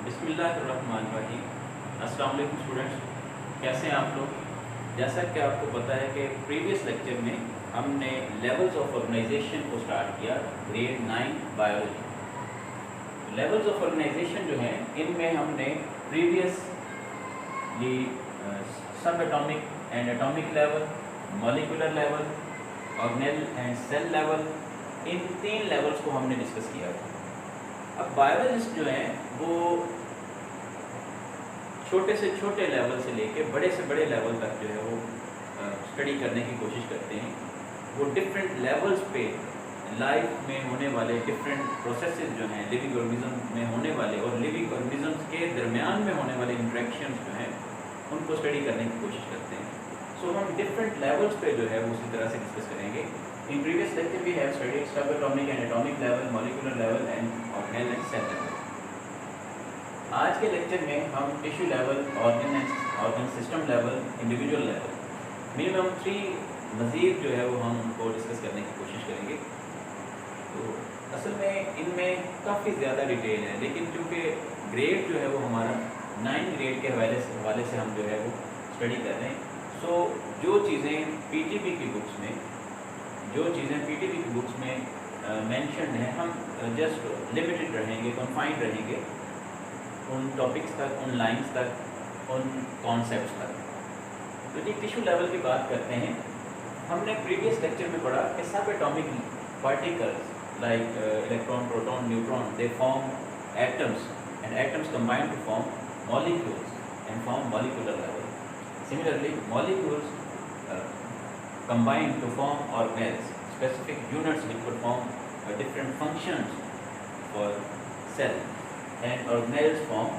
बिस्मिल्लाहिर्रहमानिर्रहीम। अस्सलाम वालेकुम स्टूडेंट्स, कैसे हैं आप लोग। जैसा कि आपको पता है कि प्रीवियस लेक्चर में हमने लेवल्स ऑफ ऑर्गेनाइजेशन को स्टार्ट किया, grade 9 biology. Levels of organisation जो हैं इनमें हमने previously subatomic and atomic level, molecular level, organelle and cell level, इन 3 लेवल्स को हमने डिस्कस किया था। अब बायोलॉजिस्ट जो हैं वो छोटे से छोटे लेवल से लेके बड़े से बड़े लेवल तक जो है वो स्टडी करने की कोशिश करते हैं। वो डिफरेंट लेवल्स पे लाइफ में होने वाले डिफरेंट प्रोसेसेस जो हैं लिविंग ऑर्गेनिज्म में होने वाले और लिविंग ऑर्गेनिज्म्स के दरमियान में होने वाले इंटरेक्शंस जो हैं उनको स्टडी करने की कोशिश करते हैं। सो हम डिफरेंट लेवल्स पे जो है वो उसी तरह से डिस्कस करेंगे। In previous lecture we have studied subatomic and atomic level, molecular level and organelle and cell level. आज के लेक्चर में हम tissue level, organ system level, individual level, minimum 3 मज़ीद जो है वो हम उनको डिस्कस करने की कोशिश करेंगे। तो असल में इनमें काफ़ी ज़्यादा डिटेल है, लेकिन चूँकि ग्रेड जो है वो हमारा 9 ग्रेड के हवाले से हम जो है वो स्टडी कर रहे हैं। सो जो चीज़ें पीटीबी की बुक्स में मेंशन है, हम जस्ट लिमिटेड रहेंगे, कन्फाइंड रहेंगे उन टॉपिक्स तक, उन लाइंस तक, उन कॉन्सेप्ट्स तक। तो जी टिश्यू लेवल की बात करते हैं। हमने प्रीवियस लेक्चर में पढ़ा कि subatomic particles like electron, proton, neutron, they form atoms and atoms combine to form molecules and form molecular level. Similarly, molecules combine to form organelles, specific units which perform different functions for cell, and organelles form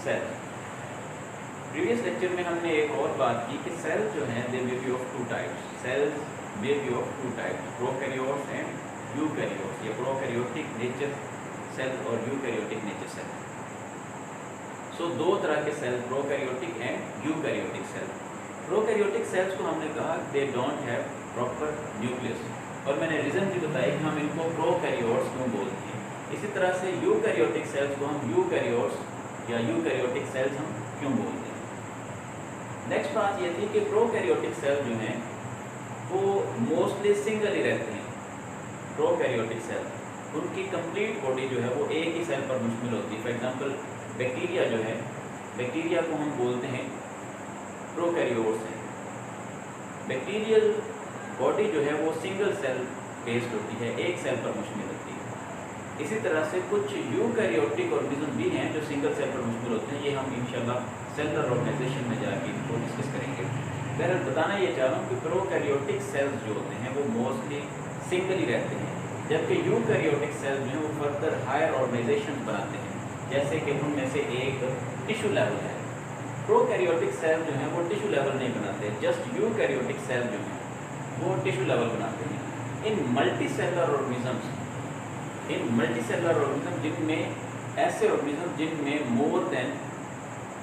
cell. Previous lecture में हमने एक और बात की कि cells जो हैं they may be of 2 types. Cells may be of 2 types, prokaryotes and eukaryotes. या prokaryotic nature cell और eukaryotic nature cell. सो 2 तरह के cell, prokaryotic and eukaryotic cell. Prokaryotic cells को हमने कहा they don't have proper nucleus, और मैंने reason भी बताया कि हम इनको प्रोकैरियोट्स क्यों बोलते हैं। इसी तरह से यूकैरियोटिक सेल्स को हम यूकैरियोट्स या यूकैरियोटिक सेल्स हम क्यों बोलते हैं। नेक्स्ट बात ये थी कि प्रोकैरियोटिक सेल जो हैं वो मोस्टली सिंगल ही रहते हैं। प्रोकैरियोटिक सेल उनकी कंप्लीट बॉडी जो है वो एक ही सेल पर मुश्तमिल होती है। फॉर एग्जांपल बैक्टीरिया जो है, बैक्टीरिया को हम बोलते हैं प्रोकैरियोट्स हैं। बैक्टीरियल बॉडी जो है वो सिंगल सेल बेस्ड होती है, एक सेल पर मुश्तमिल होती है। इसी तरह से कुछ यूकैरियोटिक ऑर्गेनिज्म भी हैं जो सिंगल सेल पर मुश्तमिल होते हैं। ये हम इंशाल्लाह सेलुलर ऑर्गेनाइजेशन में जाके इनको डिस्कस करेंगे। बहरहाल बताना ये चाह रहा हूँ कि प्रोकैरियोटिक सेल्स जो होते हैं वो मोस्टली सिंगल ही रहते हैं, जबकि यूकैरियोटिक सेल्स जो हैं वो फर्दर हायर ऑर्गेनाइजेशन बनाते हैं, जैसे कि उनमें से एक टिश्यू लेवल है। प्रोकैरियोटिक सेल जो हैं वो टिश्यू लेवल नहीं बनाते, जस्ट यूकैरियोटिक सेल जो हैं वो टिश्यू लेवल बनाते हैं। इन मल्टीसेलुलर ऑर्गेनिजम्स जिनमें ऐसे ऑर्गेनिज्म जिनमें मोर देन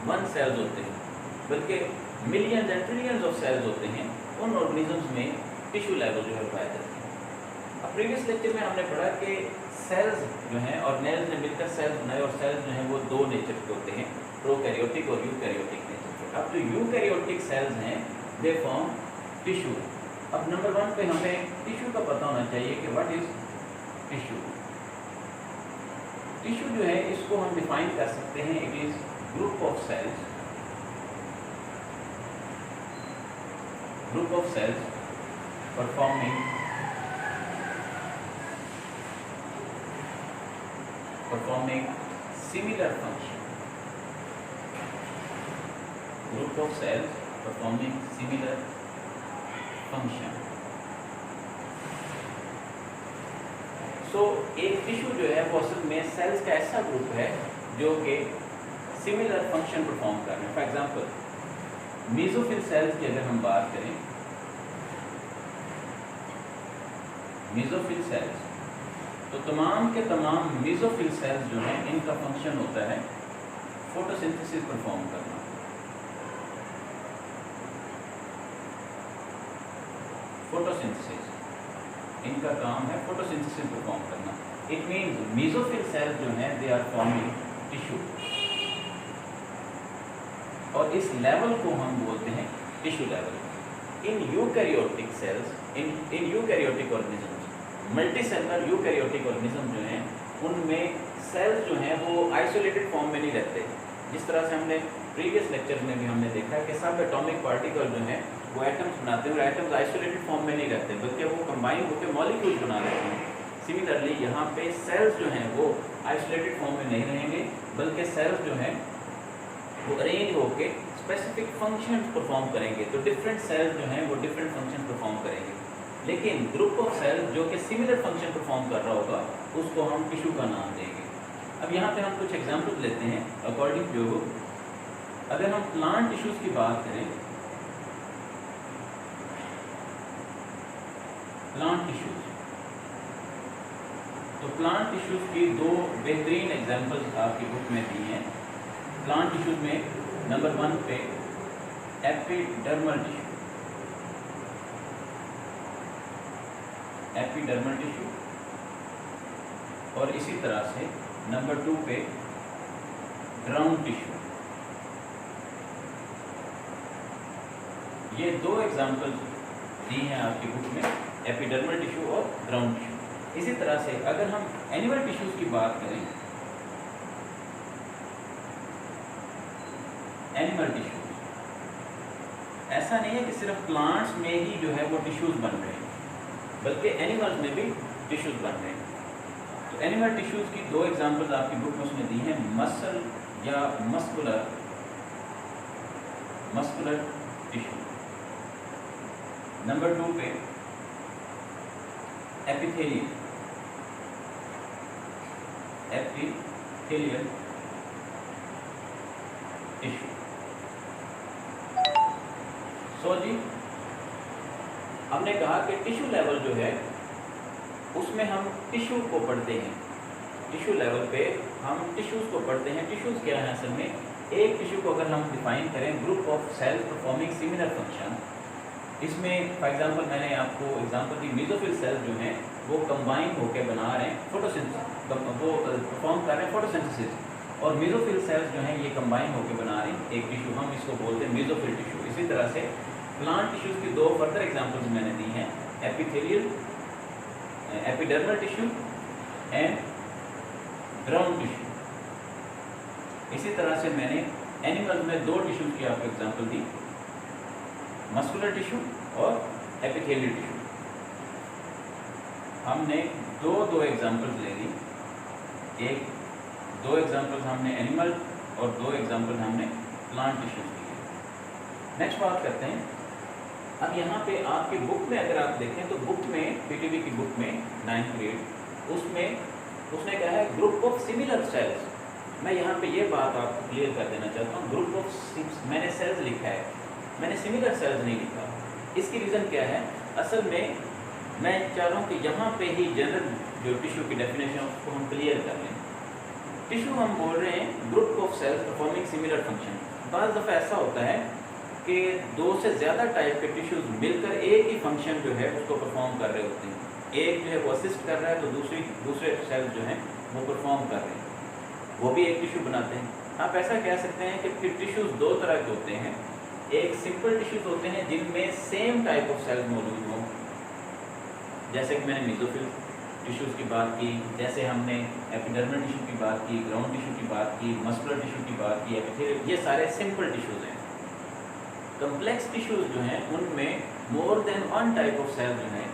1 सेल्स होते हैं, बल्कि millions and trillions of cells होते हैं, उन ऑर्गेनिजम्स में टिश्यू लेवल जो है पाए जाते हैं। अब प्रीवियस लेक्चर में हमने पढ़ा कि सेल्स जो हैं और नेल्स ने मिलकर सेल्स बनाए, और सेल्स जो हैं वो 2 नेचर के होते हैं, प्रोकैरियोटिक और यूकैरियोटिक नेचर के। अब जो यूकैरियोटिक सेल्स हैं दे फॉर्म टिश्यू। अब नंबर 1 पे हमें टिश्यू का पता होना चाहिए कि व्हाट इज टिश्यू। टिश्यू जो है इसको हम डिफाइन कर सकते हैं, it is group of cells performing similar function. Group of cells performing similar function. So एक टिश्यू जो है वो असल में सेल्स का ऐसा ग्रुप है जो कि सिमिलर फंक्शन परफॉर्म कर रहे हैं। फॉर एग्जांपल मीजोफिल सेल्स की अगर हम बात करें, मीजोफिल सेल्स, तो तमाम के तमाम मीजोफिल सेल्स जो हैं इनका फंक्शन होता है फोटोसिंथेसिस परफॉर्म करना। फोटोसिंथेसिस इनका काम है, फोटोसिंथेसिस परफॉर्म करना। इट मीन्स मीजोफिल सेल्स जो हैं दे आर फॉर्मिंग टिश्यू, और इस लेवल को हम बोलते हैं tissue level. In eukaryotic cells, in eukaryotic organisms, multicellular eukaryotic organism जो हैं उनमें सेल्स जो हैं वो आइसोलेटेड फॉर्म में नहीं रहते। जिस तरह से हमने प्रीवियस लेक्चर में भी हमने देखा कि सब एटॉमिक पार्टिकल जो हैं वो एटम्स बनाते हैं और एटम्स आइसोलेटेड फॉर्म में नहीं रहते बल्कि वो कंबाइन होकर मॉलिक्यूल्स बना लेते हैं। सिमिलरली यहाँ पे सेल्स जो हैं वो आइसोलेटेड फॉर्म में नहीं रहेंगे बल्कि सेल्स जो हैं वो अरेंज होकर स्पेसिफिक फंक्शंस परफॉर्म करेंगे। तो डिफरेंट सेल्स जो हैं वो डिफरेंट फंक्शन परफॉर्म करेंगे, लेकिन ग्रुप ऑफ सेल्स जो कि सिमिलर फंक्शन परफॉर्म कर रहा होगा उसको हम टिश्यू का नाम देंगे। अब यहाँ पे हम कुछ एग्जांपल लेते हैं अकॉर्डिंग टू, अगर हम प्लांट टिश्यूज़ की बात करें, प्लांट टिश्यूज़, तो प्लांट टिश्यूज़ की दो बेहतरीन एग्जांपल्स आपकी बुक में दी हैं। प्लांट टिश्यूज़ में नंबर 1 पे एपिडर्मल टिश्यू, एपिडर्मल टिश्यू, और इसी तरह से नंबर 2 पे ग्राउंड टिश्यू। ये दो एग्जांपल्स दी हैं आपकी बुक में, एपिडर्मल टिश्यू और ग्राउंड टिश्यू। इसी तरह से अगर हम एनिमल टिश्यूज़ की बात करें, एनिमल टिश्यूज़, ऐसा नहीं है कि सिर्फ प्लांट्स में ही जो है वो टिश्यूज़ बन रहे हैं बल्कि एनिमल्स में भी टिश्यूज़ बन रहे हैं। तो एनिमल टिश्यूज़ की दो एग्जांपल्स आपकी बुक में उसमें दी हैं, मसल या मस्कुलर टिश्यू। नंबर 2 पे एपिथेलियल टिश्यू। सो जी हमने कहा कि टिश्यू लेवल जो है उसमें हम टिश्यू को पढ़ते हैं, टिश्यू लेवल पे हम टिश्यूज़ को पढ़ते हैं। टिश्यूज़ क्या है असल में, एक टिश्यू को अगर हम डिफाइन करें, group of cells performing similar function. इसमें फॉर एग्जांपल मैंने आपको एग्जांपल दी, मेसोफिल सेल्स जो हैं वो कंबाइन होकर बना रहे हैं फोटोसिंथेसिस, वो परफॉर्म कर रहे हैं फोटोसिंथेसिस, और मेसोफिल सेल्स जो हैं ये कंबाइन होकर बना रहे हैं एक टिश्यू, हम इसको बोलते हैं मेसोफिल टिश्यू। इसी तरह से प्लांट टिश्यूज़ की दो फर्दर एग्जांपल्स मैंने दी हैं, epithelial, epidermal tissue and ground tissue. इसी तरह से मैंने एनिमल में दो टिश्यूज़ की आपको एग्जांपल दी, मस्कुलर टिश्यू और एपिथेलियल टिश्यू। हमने दो एग्जांपल्स ले ली, दो एग्जांपल्स हमने एनिमल और दो एग्जांपल हमने प्लांट टिश्यूज़ की। नेक्स्ट बात करते हैं, अब यहाँ पे आपकी बुक में अगर आप देखें तो बुक में, पीटीबी की बुक में 9th ग्रेड, उसमें उसने कहा है ग्रुप ऑफ सिमिलर सेल्स। मैं यहाँ पे ये बात आपको क्लियर कर देना चाहता हूँ, ग्रुप ऑफ मैंने सेल्स लिखा है, मैंने सिमिलर सेल्स नहीं लिखा। इसकी रीज़न क्या है, असल में मैं चाह रहा हूँ कि यहाँ पे ही जनरल जो टिश्यू की डेफिनेशन है उसको हम क्लियर कर लें। टिश्यू हम बोल रहे हैं group of cells performing similar function. बाज़ दफ़ा ऐसा होता है कि दो से ज़्यादा टाइप के टिश्यूज़ मिलकर एक ही फंक्शन जो है उसको परफॉर्म कर रहे होते हैं। एक जो है वो असिस्ट कर रहा है तो दूसरे सेल्स जो हैं वो परफॉर्म कर रहे हैं, वो भी एक टिश्यू बनाते हैं। आप ऐसा कह सकते हैं कि फिर टिश्यूज़ दो तरह के होते हैं, एक सिंपल टिश्यूज़ होते हैं जिनमें सेम टाइप ऑफ सेल्स मौजूद हों, जैसे कि मैंने मेसोफिल टिश्यूज़ की बात की, जैसे हमने एपिडर्मल टिश्यू की बात की, ग्राउंड टिश्यू की बात की, मस्कुलर टिश्यू की बात की, एपिथेलियल, ये सारे सिंपल टिश्यूज़ हैं। कम्प्लेक्स टिश्यूज़ जो हैं उनमें more than one type of cell जो हैं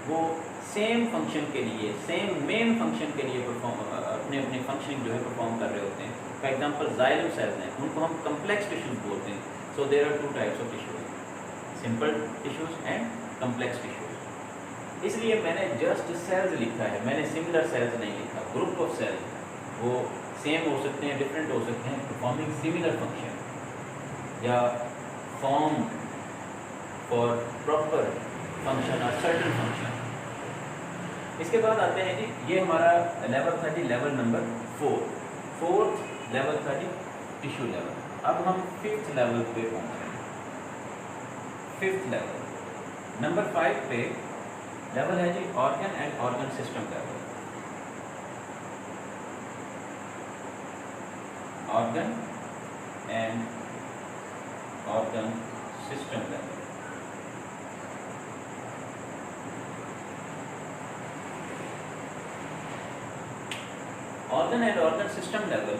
वो सेम फंक्शन के लिए, सेम मेन फंक्शन के लिए अपने फंक्शनिंग जो है परफॉर्म कर रहे होते हैं। फॉर एग्जांपल जाइलम सेल्स हैं, उनको हम कम्प्लेक्स टिश्यूज़ बोलते हैं। So there are 2 types of tissues, simple tissues and complex tissues. इसलिए मैंने जस्ट सेल्स लिखा है, मैंने सिमिलर सेल्स नहीं लिखा। ग्रुप ऑफ सेल्स वो सेम हो सकते हैं, डिफरेंट हो सकते हैं, परफॉर्मिंग सिमिलर फंक्शन या फॉर्म फॉर प्रॉपर फंक्शन और सर्टन फंक्शन। इसके बाद आते हैं जी, ये हमारा लेवल था जी, लेवल नंबर 4। फोर्थ लेवल था जी टिश्यू लेवल। अब हम 5th लेवल पे पहुँच रहे हैं। 5th लेवल नंबर 5 पे लेवल है जी organ and organ system level. organ and organ system level. Organ and organ system level,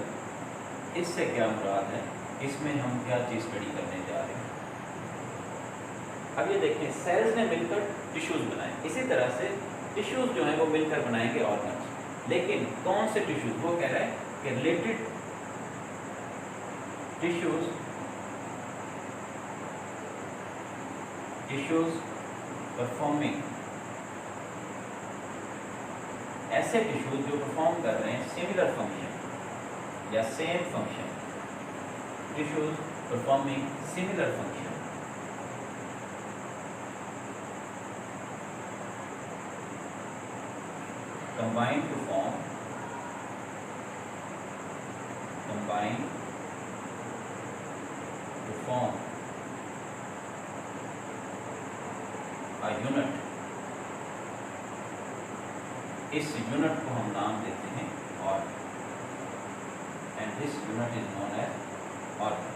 इससे क्या मुराद है, इसमें हम क्या चीज़ स्टडी करने जा रहे हैं। अब ये देखें, सेल्स ने मिलकर टिश्यूज बनाए, इसी तरह से टिश्यूज जो हैं वो मिलकर बनाएंगे ऑर्गन्स। लेकिन कौन से टिश्यूज, वो कह रहा है कि रिलेटेड टिश्यूज परफॉर्मिंग, ऐसे टिश्यूज जो परफॉर्म कर रहे हैं सिमिलर फंक्शन या same function, tissues performing similar function, combine to form a unit। इस यूनिट को हम नाम देते हैं organ, and this unit is known as organ.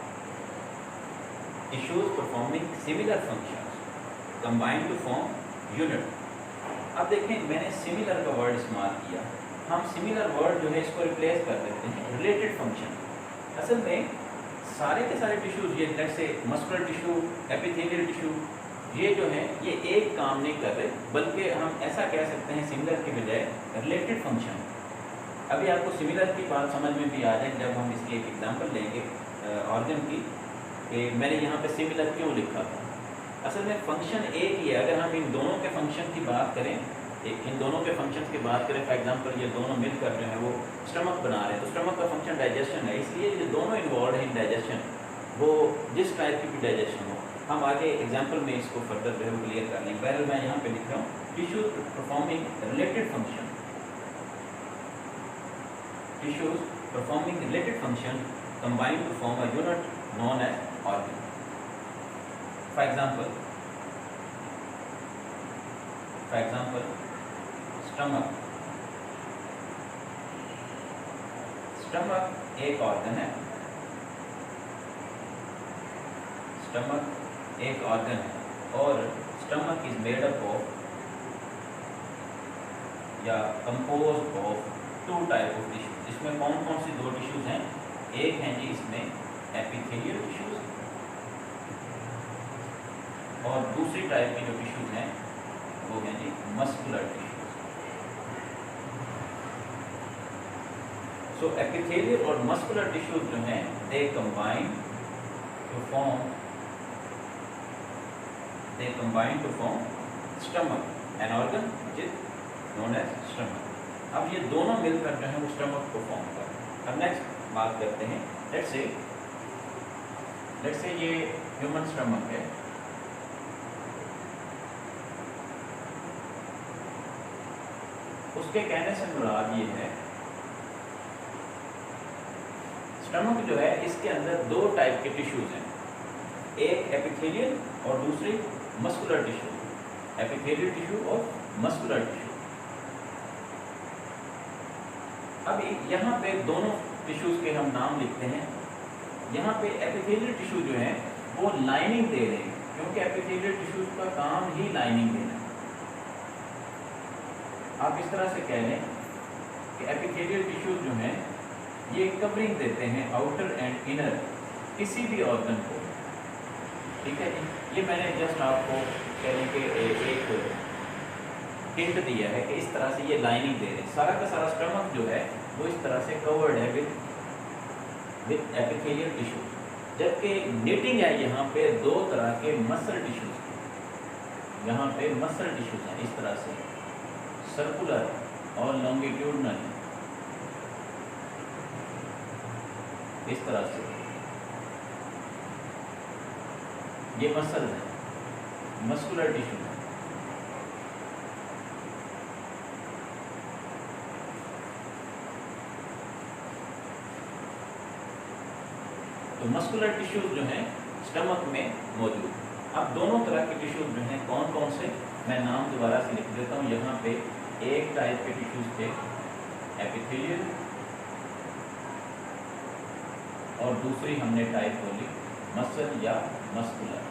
Tissues performing similar functions combine to form unit. अब देखें, मैंने सिमिलर का वर्ड इस्तेमाल किया, हम सिमिलर वर्ड जो है इसको रिप्लेस कर देते हैं रिलेटेड फंक्शन। असल में सारे के सारे टिश्यूज, ये let's say muscular tissue, epithelial tissue, ये जो है ये एक काम नहीं कर रहे, बल्कि हम ऐसा कह सकते हैं सिमिलर के बजाय रिलेटेड फंक्शन। अभी आपको सिमिलर की बात समझ में भी आ जाए जब हम इसकी एक एग्जांपल लेंगे ऑर्गन की, कि मैंने यहाँ पे सिमिलर क्यों लिखा था। असल में फंक्शन एक ही है। अगर हम इन दोनों के फंक्शन की बात करें, इन दोनों के फंक्शन की बात करें, फॉर एग्जांपल ये दोनों मिलकर जो है वो स्टमक बना रहे हैं, तो स्टमक का फंक्शन डाइजेशन है, इसलिए ये दोनों इन्वॉल्व है इन डाइजेशन, वो जिस टाइप की भी डाइजेशन हो। हम आगे एग्जांपल में इसको फर्दर जो है वो क्लियर कर लेंगे। पहले मैं यहाँ पे लिख रहा हूँ tissues performing related function, tissues performing related function combined to form a unit known as organ. For example stomach एक ऑर्गन है, और stomach is made up of या compose of two type of tissues. इसमें कौन कौन सी दो tissues हैं? एक हैं जी इसमें एपिथेलियल टिश्यूज, और दूसरी टाइप की जो टिश्यूज हैं वो हैं जी मस्कुलर टिश्यूज। सो एपिथेलियल और मस्कुलर टिश्यूज जो हैं they combine to form stomach, an organ which is known as stomach. अब ये दोनों मिलकर जो है वो स्टमक को फॉर्म कर रहे हैं। अब नेक्स्ट बात करते हैं, लेट्स से ये ह्यूमन स्टमक है, उसके कहने से मुराद ये है स्टमक जो है इसके अंदर दो टाइप के टिश्यूज हैं, एक एपिथेलियल और दूसरी मस्कुलर टिश्यू, एपिथेलियल टिश्यू और मस्कुलर टिश्यू। अभी यहाँ पे दोनों टिश्यूज के हम नाम लिखते हैं। यहाँ पे एपिथेलियल टिश्यू जो है वो लाइनिंग दे रहे हैं, क्योंकि एपिथेलियल टिश्यूज का काम ही लाइनिंग देना है। आप इस तरह से कह लें कि एपिथेलियल टिश्यूज जो हैं ये कवरिंग देते हैं आउटर एंड इनर किसी भी ऑर्गन को, ठीक है जी। ये मैंने जस्ट आपको कहने के एक हिंट दिया है कि इस तरह से ये लाइनिंग दे रहे हैं। सारा का सारा स्टमक जो है वो इस तरह से कवर्ड है विद एपिथेलियल टिश्यू, जबकि नीटिंग है यहाँ पे दो तरह के मसल टिश्यूज की। यहाँ पे मसल टिश्यूज हैं इस तरह से सर्कुलर और लॉन्गिट्यूडनल, इस तरह से ये मसल है, मस्कुलर टिश्यू है। तो मस्कुलर टिश्यूज जो हैं स्टमक में मौजूद। अब दोनों तरह के टिश्यूज जो हैं कौन कौन से, मैं नाम दोबारा से लिख देता हूँ। यहाँ पे एक टाइप के टिश्यूज थे एपिथेलियल और दूसरी हमने टाइप बोली मसल या मस्कुलर,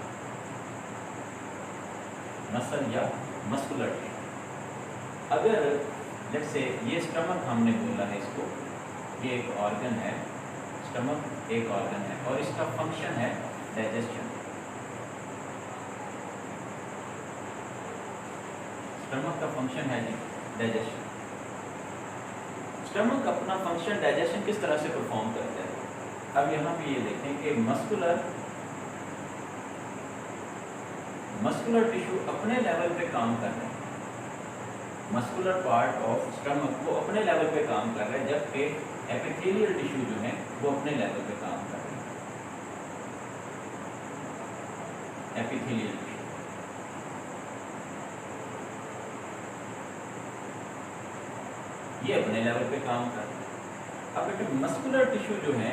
मसल या मस्कुलर टिश्यू। अगर जैसे ये स्टमक हमने बोला है, इसको ये एक ऑर्गन है, स्टमक एक ऑर्गन है और इसका फंक्शन है डाइजेशन। स्टमक का फंक्शन है जी डाइजेशन। स्टमक अपना फंक्शन डाइजेशन किस तरह से परफॉर्म करता है? अब यहाँ पे ये देखें कि मस्कुलर टिश्यू अपने लेवल पे काम कर रहे हैं, मस्कुलर पार्ट ऑफ स्टमक वो अपने लेवल पे काम कर रहे हैं, जबकि एपिथेलियल टिश्यू जो है वो अपने लेवल पे काम कर रहे हैं। एपिथेलियल टिश्यू ये अपने लेवल पे काम कर रहे हैं। अब एक मस्कुलर टिश्यू जो है,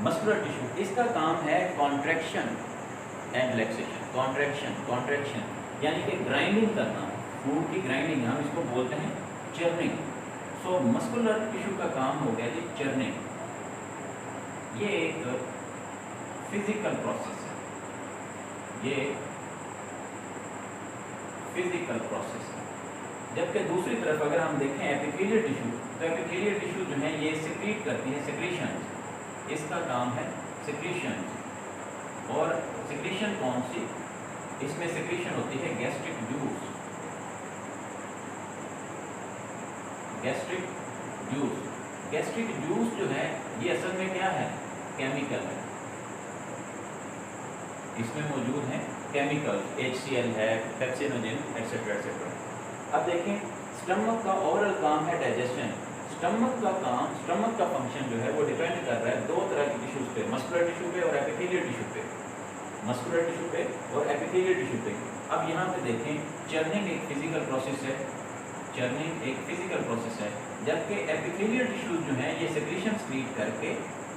मस्कुलर टिश्यू इसका काम है कॉन्ट्रैक्शन एंड रिलैक्सेशन। कॉन्ट्रैक्शन यानी कि ग्राइंडिंग करना, फूड की ग्राइंडिंग, हम इसको बोलते हैं चर्निंग। सो मस्कुलर टिश्यू का काम हो गया जी चर्निंग। ये एक फिजिकल प्रोसेस है, ये फिजिकल प्रोसेस है। जबकि दूसरी तरफ अगर हम देखें एपिथेलियल टिश्यू, तो एपिथेलियल टिश्यू जो है ये सिक्रीट करती है सिक्रीशंस, इसका काम है सिक्रीशंस। और सिक्रीशन कौन सी? इसमें सिक्रीशन होती है गैस्ट्रिक जूस। गैस्ट्रिक जूस जो है ये असल में क्या है? केमिकल है, इसमें मौजूद है केमिकल्स, HCl है, पेप्सिनोजेन एक्सेट्रा एक्सेट्रा। अब देखें स्टमक का ओवरऑल काम है डाइजेशन। स्टमक का फंक्शन जो है वो डिपेंड कर रहा है दो तरह के टिश्यूज पे, मस्कुलर टिश्यू पे और एपिथेलियल टिश्यू पे, मस्कुलर टिश्यू पे और एपिथेलियल टिश्यू पे। अब यहाँ पे देखें चर्निंग एक फिजिकल प्रोसेस है, जबकि एपिथेलियल टिश्यूज जो है ये सेक्रीशन क्रिएट करके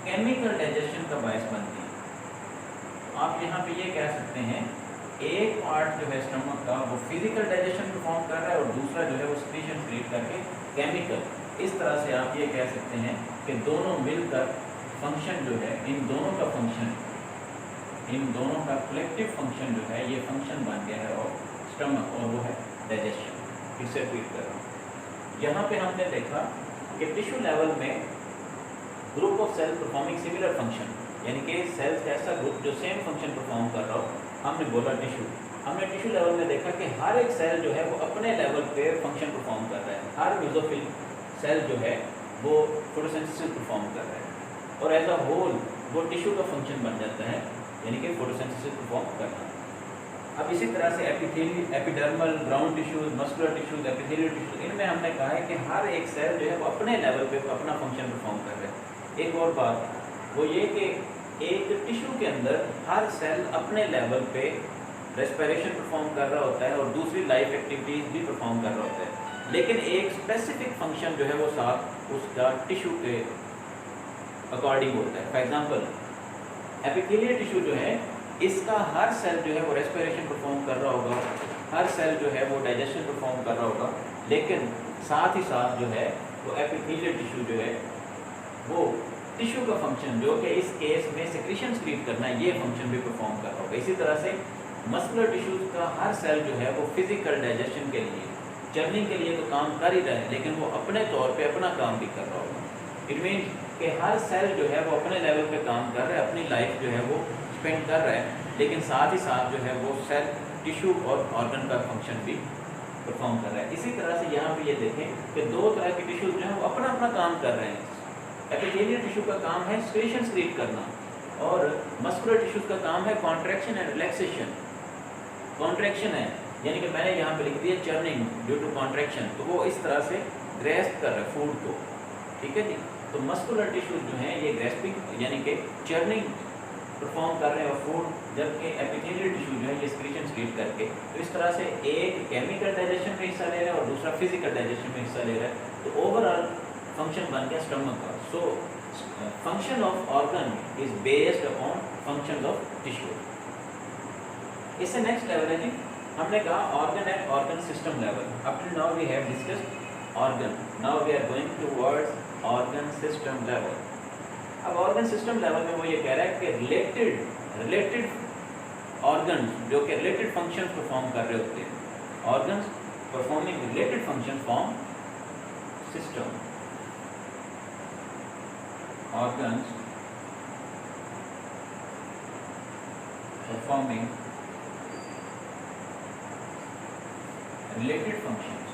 केमिकल डाइजेशन का बायस बनती है। तो आप यहाँ पे ये कह सकते हैं एक पार्ट जो है स्टमक का वो फिजिकल डाइजेशन परफॉर्म कर रहा है और दूसरा जो है वो सेक्रीशन क्रिएट करके केमिकल। इस तरह से आप ये कह सकते हैं कि दोनों मिलकर फंक्शन जो है, इन दोनों का कलेक्टिव फंक्शन जो है ये फंक्शन बन गया है और स्टमक, और वो है डाइजेशन। फिर से रिपीट कर रहा हूँ। यहाँ पे हमने देखा कि टिश्यू लेवल में group of cell performing similar function, यानी कि सेल्स का ऐसा ग्रुप जो सेम फंक्शन परफॉर्म कर रहा हो, हमने बोला टिश्यू। हमने टिश्यू लेवल में देखा कि हर एक सेल जो है वो अपने लेवल पे फंक्शन परफॉर्म कर रहा है। हर बेसोफिल सेल जो है वो फोटोसिंथेसिस परफॉर्म कर रहा है और एज अ होल वो टिश्यू का फंक्शन बन जाता है, यानी कि फोटोसिंथेसिस परफॉर्म करना। अब इसी तरह से epidermal, ground tissues, muscular tissues, epithelial tissues, इनमें हमने कहा है कि हर एक सेल जो है वो अपने लेवल पे अपना फंक्शन परफॉर्म कर रहा है। एक और बात वो ये कि एक टिश्यू के अंदर हर सेल अपने लेवल पे रेस्पिरेशन परफॉर्म कर रहा होता है और दूसरी लाइफ एक्टिविटीज़ भी परफॉर्म कर रहा होता है, लेकिन एक स्पेसिफिक फंक्शन जो है वो साथ उसका टिश्यू के अकॉर्डिंग होता है। फॉर एग्जांपल एपिथेलियल टिश्यू जो है इसका हर सेल जो है वो रेस्पिरेशन परफॉर्म कर रहा होगा, हर सेल जो है वो डाइजेशन परफॉर्म कर रहा होगा, लेकिन साथ ही साथ जो है वो एपिथेलियल टिश्यू जो है वो टिश्यू का फंक्शन जो कि इस केस में सेक्रीशन क्रिएट करना है, ये फंक्शन भी परफॉर्म कर रहा होगा। इसी तरह से मस्कुलर टिश्यूज का हर सेल जो है वो फिजिकल डाइजेशन के लिए, चर्निंग के लिए तो काम कर ही रहा है, लेकिन वो अपने तौर पे अपना काम भी कर रहा होगा। इट मीन्स कि हर सेल जो है वो अपने लेवल पे काम कर रहा है, अपनी लाइफ जो है वो स्पेंड कर रहा है, लेकिन साथ ही साथ जो है वो सेल, टिश्यू और ऑर्गन का फंक्शन भी परफॉर्म कर रहा है। इसी तरह से यहाँ पे ये देखें कि दो तरह के टिश्यूज जो है वो अपना अपना काम कर रहे हैं। एपिथेलियल टिश्यू का काम है सेक्रीशन क्रिएट करना और मस्कुलर टिश्यूज का काम है कॉन्ट्रैक्शन एंड रिलैक्सेशन। कॉन्ट्रैक्शन है यानी कि मैंने यहाँ पे लिख दिया चर्निंग ड्यू टू कॉन्ट्रैक्शन, तो वो इस तरह से ग्रेस्प कर रहा है फूड को, ठीक है जी। तो मस्कुलर टिश्यूज जो हैं ये ग्रेस्पिंग यानी कि चर्निंग परफॉर्म कर रहे हैं और फूड, जबकि एपिथेलियल टिश्यू जो है ये सेक्रीशन क्रिएट करके, तो इस तरह से एक केमिकल डाइजेशन में हिस्सा ले रहा है और दूसरा फिजिकल डाइजेशन में हिस्सा ले रहा है। तो ओवरऑल फंक्शन बन गया स्टमक का। So function of organ is based upon functions of tissue. इससे नेक्स्ट लेवल है जी, हमने कहा organ and organ system level. Up till now we have discussed organ. Now we are going towards organ system level. अब organ system level में वो ये कह रहा है कि रिलेटेड ऑर्गन्स जो कि रिलेटेड फंक्शंस परफॉर्म कर रहे होते हैं, organs performing related function form system. Organs performing related functions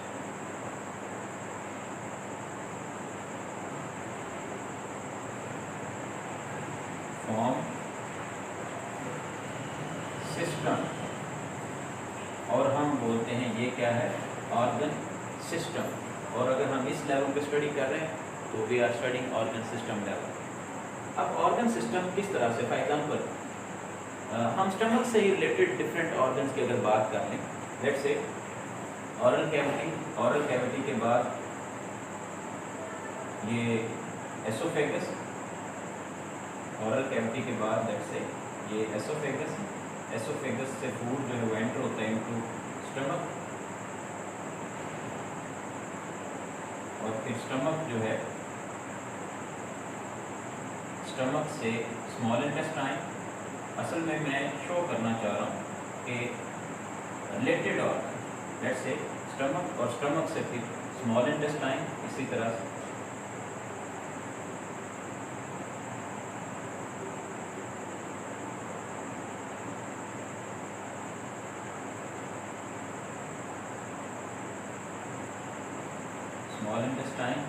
form system. और हम बोलते हैं ये क्या है, ऑर्गन सिस्टम. और अगर हम इस लेवल पे स्टडी कर रहे हैं तो we are studying organ system level. अब ऑर्गन सिस्टम किस तरह से, फॉर एग्जाम्पल हम स्टमक से ही रिलेटेड डिफरेंट ऑर्गन्स की अगर बात कर लें, लेट्स से ऑरल कैविटी के बाद ये एसोफेगस, ऑरल कैविटी के बाद लेट्स से ये एसोफेगस, एसोफेगस से फूड जो है वो एंटर होता है इनटू स्टमक, और फिर स्टमक जो है, स्टमक से स्मॉल इंटेस्टाइन. असल में मैं शो करना चाह रहा हूँ कि related organ, let's say stomach, और स्टमक से फिर स्मॉल इंटेस्टाइन, इसी तरह से स्मॉल इंटेस्टाइन,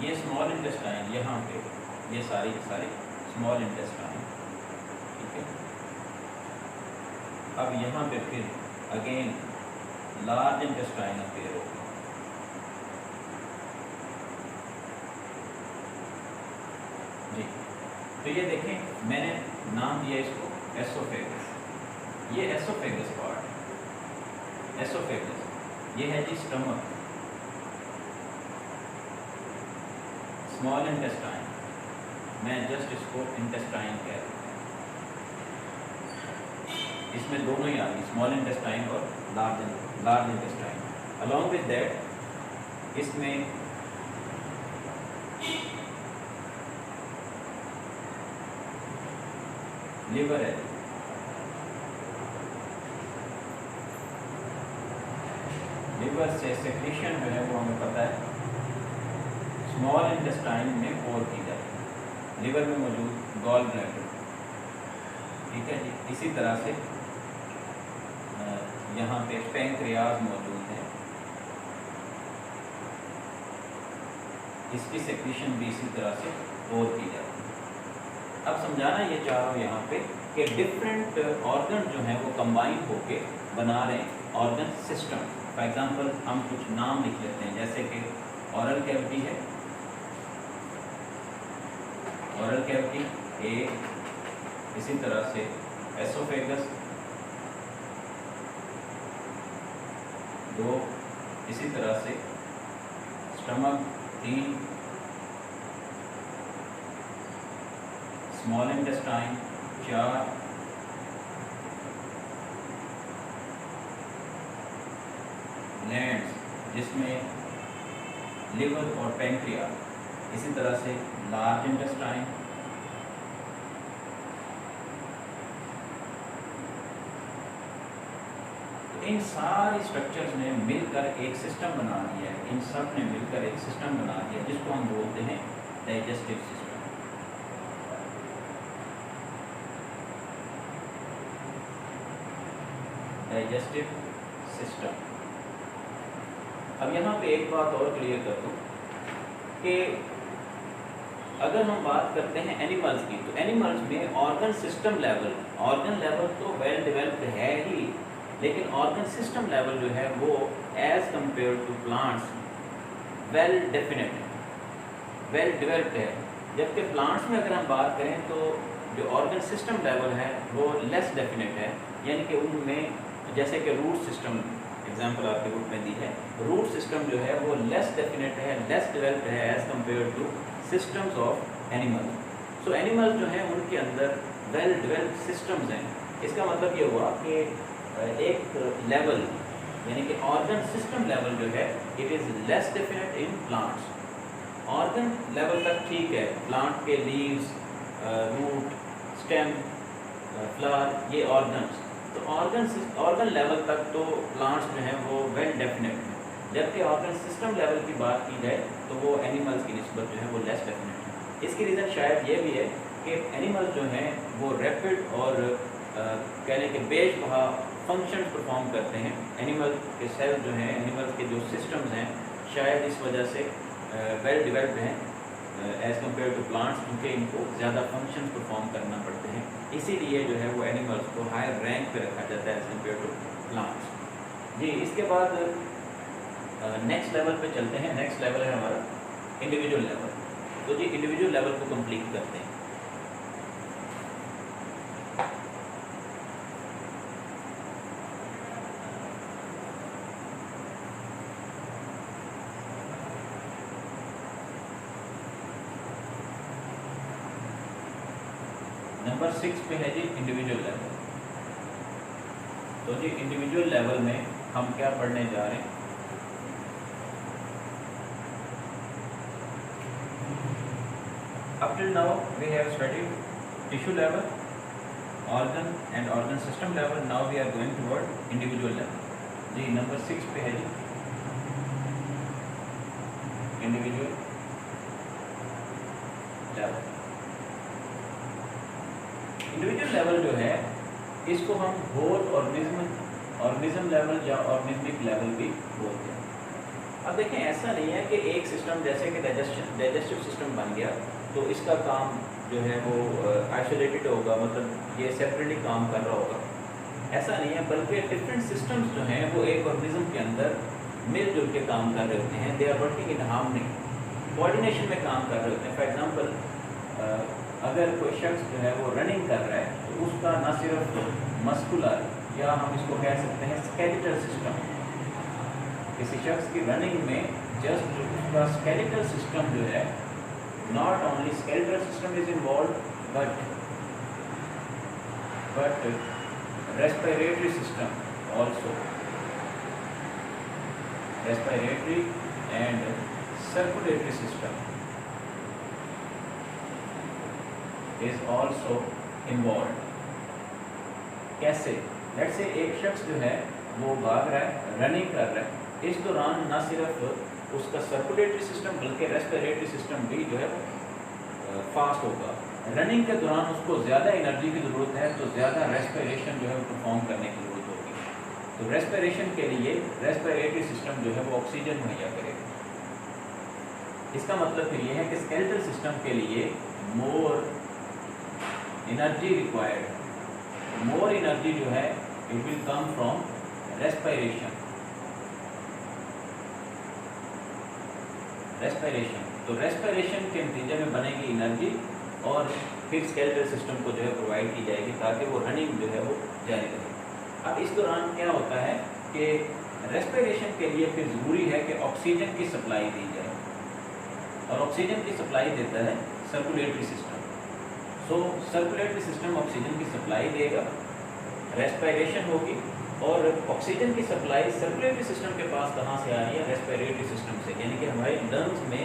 ये स्मॉल इंटेस्टाइन, यहाँ पे ये सारी स्मॉल इंटेस्टाइन, ठीक है. अब यहाँ पे फिर अगेन लार्ज इंटेस्टाइन अपेयर होगा. जी, तो ये देखें मैंने नाम दिया इसको एसोफेगस. ये एसोफेगस पार्ट, एसोफेगस ये है जी स्टमक. स्मॉल इंटेस्टाइन, मैं जस्ट इसको इंटेस्टाइन कह रहा हूँ, इसमें दोनों ही आ गई, स्मॉल इंटेस्टाइन और large intestine. Along with that इसमें लिवर है. लिवर से सेक्रेशन जो है वो हमें पता है स्मॉल इंटेस्टाइन में पोर की जाती है, लिवर में मौजूद गॉल ब्लैडर, ठीक है जी. इसी तरह से यहाँ पे पैंक्रियाज मौजूद है, इसकी सेक्रेशन भी इसी तरह से पोर की जाती है. अब समझाना ये चाह रहा हूँ यहाँ पे कि डिफरेंट ऑर्गन जो हैं वो कंबाइन होके बना रहे हैं ऑर्गन सिस्टम. फॉर एग्जांपल हम कुछ नाम लिख लेते हैं, जैसे कि ऑरल कैविटी है, ऑरल कैविटी ए, इसी तरह से एसोफेगस 2, इसी तरह से स्टमक 3, स्मॉल इंटेस्टाइन 4, ग्लैंड्स जिसमें लिवर और पैंक्रिया, इसी तरह से लार्ज इंटेस्टाइन, इन सारी स्ट्रक्चर्स ने मिलकर एक सिस्टम बना दिया है. इन सब ने मिलकर एक सिस्टम बना दिया जिसको हम बोलते हैं डाइजेस्टिव सिस्टम. Digestive system. अब यहाँ पे एक बात और क्लियर कर दूँ कि अगर हम बात करते हैं एनिमल्स की, तो एनिमल्स में organ system level, organ level तो वेल डेवलप्ड है ही, लेकिन ऑर्गन सिस्टम लेवल जो है वो as compared to plants well definite है, वेल डेवलप्ड है. जबकि प्लांट्स में अगर हम बात करें तो जो ऑर्गन सिस्टम लेवल है वो लेस डेफिनेट है. यानी कि उनमें जैसे कि रूट सिस्टम एग्जांपल आपके बुक में दी है, रूट सिस्टम जो है वो लेस डेफिनेट है, लेस डेवलप्ड है as compared to systems of animals. So animals जो हैं उनके अंदर वेल डेवलप्ड सिस्टम्स हैं इसका मतलब ये हुआ कि एक लेवल यानी कि ऑर्गन सिस्टम लेवल जो है it is less definite in plants. Organ level तक ठीक है, प्लांट के लीव्स, रूट, स्टेम, फ्लावर, ये ऑर्गन्स, तो ऑर्गन लेवल तक तो प्लांट्स जो हैं वो वेल डेफिनेट हैं, जबकि ऑर्गन सिस्टम लेवल की बात की जाए तो वो एनिमल्स की निस्बत जो है वो लेस डेफिनेट है। इसकी रीज़न शायद ये भी है कि एनिमल्स जो हैं वो रैपिड और कहने के बेशबहा फंक्शंस परफॉर्म करते हैं। एनिमल के सेल जो हैं, एनिमल्स के जो सिस्टम्स हैं, शायद इस वजह से वेल डेवलप्ड हैं एज़ कम्पेयर टू प्लांट्स, क्योंकि इनको ज़्यादा फंक्शन परफॉर्म करना पड़ते हैं। इसीलिए जो है वो एनिमल्स को हायर रैंक पे रखा जाता है एज़ कम्पेयर टू प्लांट्स। जी, इसके बाद नेक्स्ट लेवल पे चलते हैं। नेक्स्ट लेवल है हमारा इंडिविजुअल लेवल। तो जी इंडिविजुअल लेवल को कंप्लीट करते हैं। नंबर 6 पे है जी इंडिविजुअल लेवल। तो जी इंडिविजुअल लेवल में हम क्या पढ़ने जा रहे हैं? Up till now we have studied tissue level, organ and organ system level. Now we are going toward individual level. Ji number 6 पे है जी इंडिविजुअल लेवल। इंडिविजुअल लेवल जो है इसको हम होल ऑर्गेनिज्म लेवल या ऑर्गेनिज्मिक लेवल भी बोलते हैं। अब देखें, ऐसा नहीं है कि एक सिस्टम जैसे कि डाइजेस्टिव सिस्टम बन गया तो इसका काम जो है वो आइसोलेटेड होगा, मतलब ये सेपरेटली काम कर रहा होगा, ऐसा नहीं है। बल्कि डिफरेंट सिस्टम्स जो हैं वो एक ऑर्गेनिज्म के अंदर मिलजुल के काम कर रहे होते हैं। They are working in harmony, coordination में काम कर रहे होते हैं। फॉर एग्जांपल अगर कोई शख्स जो है वो रनिंग कर रहा है तो उसका न सिर्फ मस्कुलर या हम इसको कह सकते हैं स्केलेटल सिस्टम, किसी शख्स की रनिंग में जस्ट उसका स्केलेटल सिस्टम जो है, not only skeletal system is involve but respiratory system also, respiratory and circulatory system is also involved। कैसे? लेट्स से एक शख्स जो है वो भाग रहा है, रनिंग कर रहा है, इस दौरान न सिर्फ उसका सर्कुलेटरी सिस्टम बल्कि रेस्पिरेटरी सिस्टम भी जो है फास्ट होगा। रनिंग के दौरान उसको ज़्यादा एनर्जी की ज़रूरत है तो ज़्यादा रेस्पिरेशन जो है वो परफॉर्म करने की ज़रूरत होगी। तो रेस्पिरेशन के लिए रेस्पिरेटरी सिस्टम जो है वो ऑक्सीजन मुहैया करेगा। इसका मतलब फिर ये है कि स्केलेटल सिस्टम के लिए more energy required, more energy जो है it will come from respiration. तो रेस्पिरेशन के नतीजे में बनेगी एनर्जी और फिर स्केलेटल सिस्टम को जो है प्रोवाइड की जाएगी ताकि वो रनिंग जो है वो जारी रहे। अब इस दौरान क्या होता है कि रेस्पिरेशन के लिए फिर ज़रूरी है कि ऑक्सीजन की सप्लाई दी जाए, और ऑक्सीजन की सप्लाई देता है सर्कुलेटरी सिस्टम। सो सर्कुलेटरी सिस्टम ऑक्सीजन की सप्लाई देगा, रेस्पिरेशन होगी, और ऑक्सीजन की सप्लाई सर्कुलेटरी सिस्टम के पास कहाँ से आ रही है? रेस्पिरेटरी सिस्टम से, यानी कि हमारे लंग्स में